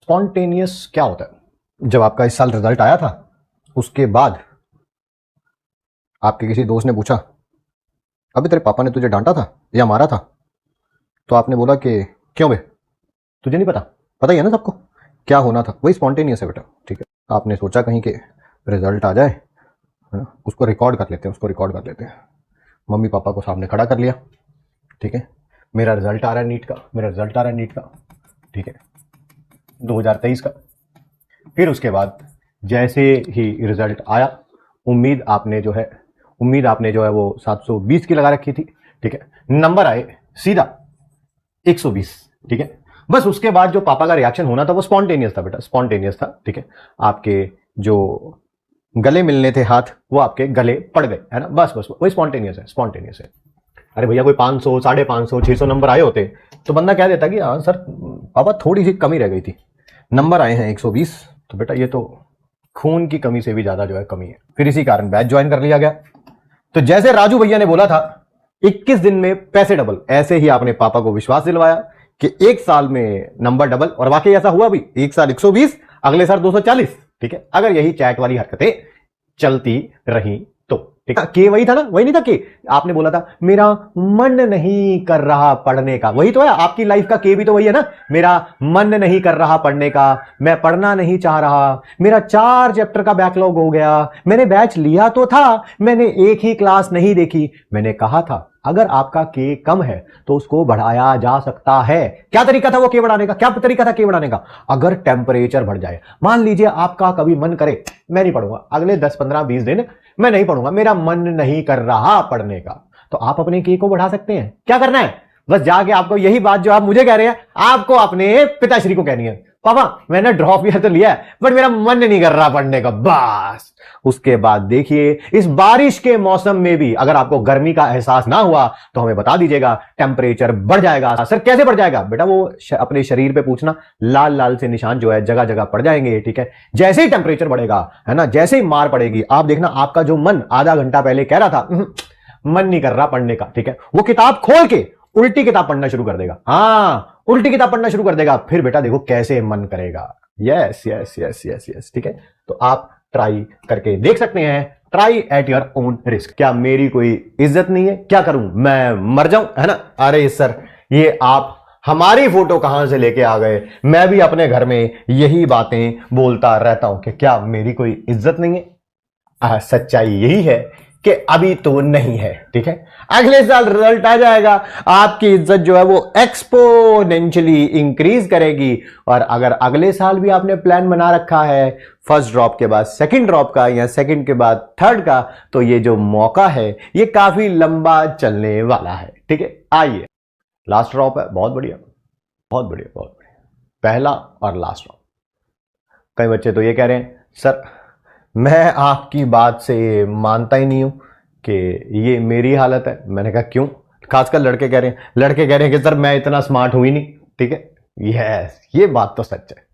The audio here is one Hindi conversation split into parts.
स्पॉन्टेनियस क्या होता है? जब आपका इस साल रिजल्ट आया था उसके बाद आपके किसी दोस्त ने पूछा अबे तेरे पापा ने तुझे डांटा था या मारा था, तो आपने बोला कि क्यों बे, तुझे नहीं पता, पता ही है ना सबको क्या होना था। वही स्पॉन्टेनियस है बेटा, ठीक है। आपने सोचा कहीं के रिजल्ट आ जाए, है ना, उसको रिकॉर्ड कर लेते हैं, मम्मी पापा को सामने खड़ा कर लिया, ठीक है, मेरा रिजल्ट आ रहा है नीट का, ठीक है, 2023 का। फिर उसके बाद जैसे ही रिजल्ट आया, उम्मीद आपने जो है वो 720 की लगा रखी थी, ठीक है, नंबर आए सीधा 120, ठीक है। बस उसके बाद जो पापा का रिएक्शन होना था वो स्पॉन्टेनियस था बेटा, स्पॉन्टेनियस था, ठीक है। आपके जो गले मिलने थे हाथ वो आपके गले पड़ गए, है ना, बस वही स्पॉन्टेनियस है। अरे भैया कोई 500, 550, 600 नंबर आए होते तो बंदा कह देता कि हाँ सर पापा थोड़ी सी कमी रह गई थी, नंबर आए हैं 120, तो बेटा ये तो खून की कमी से भी ज्यादा जो है कमी है। फिर इसी कारण बैच ज्वाइन कर लिया गया। तो जैसे राजू भैया ने बोला था 21 दिन में पैसे डबल, ऐसे ही आपने पापा को विश्वास दिलवाया कि एक साल में नंबर डबल, और वाकई ऐसा हुआ भी। एक साल 120, अगले साल 240, ठीक है। अगर यही चैट वाली हरकतें चलती रही तो, ठीक है। के वही था ना, वही नहीं था के आपने बोला था मेरा मन नहीं कर रहा पढ़ने का, वही तो है आपकी लाइफ का के भी तो वही है ना, मेरा मन नहीं कर रहा पढ़ने का, मैं पढ़ना नहीं चाह रहा, मेरा 4 चैप्टर का बैकलॉग हो गया, मैंने बैच लिया तो था, मैंने एक ही क्लास नहीं देखी। मैंने कहा था अगर आपका के कम है तो उसको बढ़ाया जा सकता है। क्या तरीका था वो के बढ़ाने का? अगर टेम्परेचर बढ़ जाए, मान लीजिए आपका कभी मन करे मैं नहीं पढ़ूंगा, अगले 10, 15, 20 दिन मैं नहीं पढ़ूंगा, मेरा मन नहीं कर रहा पढ़ने का, तो आप अपने के को बढ़ा सकते हैं। क्या करना है, बस जाके आपको यही बात जो आप मुझे कह रहे हैं आपको अपने पिताश्री को कहनी है, पापा मैंने ड्रॉप ईयर तो लिया है बट मेरा मन नहीं कर रहा पढ़ने का, बस। उसके बाद देखिए इस बारिश के मौसम में भी अगर आपको गर्मी का एहसास ना हुआ तो हमें बता दीजिएगा, टेम्परेचर बढ़ जाएगा। सर कैसे बढ़ जाएगा? बेटा वो अपने शरीर पे पूछना, लाल लाल से निशान जो है जगह जगह पड़ जाएंगे, ठीक है। जैसे ही टेम्परेचर बढ़ेगा, है ना, जैसे ही मार पड़ेगी, आप देखना आपका जो मन आधा घंटा पहले कह रहा था मन नहीं कर रहा पढ़ने का, ठीक है, वो किताब खोल के उल्टी किताब पढ़ना शुरू कर देगा। हाँ, उल्टी किताब पढ़ना शुरू कर देगा, फिर बेटा देखो कैसे मन करेगा। यस, ठीक है। तो आप ट्राई करके देख सकते हैं, try at your own risk. क्या मेरी कोई इज्जत नहीं है? क्या करूं, मैं मर जाऊं, है ना? अरे सर ये आप हमारी फोटो कहां से लेके आ गए? मैं भी अपने घर में यही बातें बोलता रहता हूं कि क्या मेरी कोई इज्जत नहीं है। सच्चाई यही है कि अभी तो नहीं है, ठीक है। अगले साल रिजल्ट आ जाएगा, आपकी इज्जत जो है वो एक्सपोनेंशियली इंक्रीज करेगी। और अगर अगले साल भी आपने प्लान बना रखा है फर्स्ट ड्रॉप के बाद सेकंड ड्रॉप का या सेकंड के बाद थर्ड का, तो ये जो मौका है ये काफी लंबा चलने वाला है, ठीक है। आइए, लास्ट ड्रॉप है, बहुत बढ़िया, पहला और लास्ट ड्रॉप। कई बच्चे तो ये कह रहे हैं सर मैं आपकी बात से मानता ही नहीं हूं कि ये मेरी हालत है। मैंने कहा क्यों? खासकर लड़के कह रहे हैं कि सर मैं इतना स्मार्ट हूं ही नहीं, ठीक है। यस, ये बात तो सच है,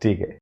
ठीक है।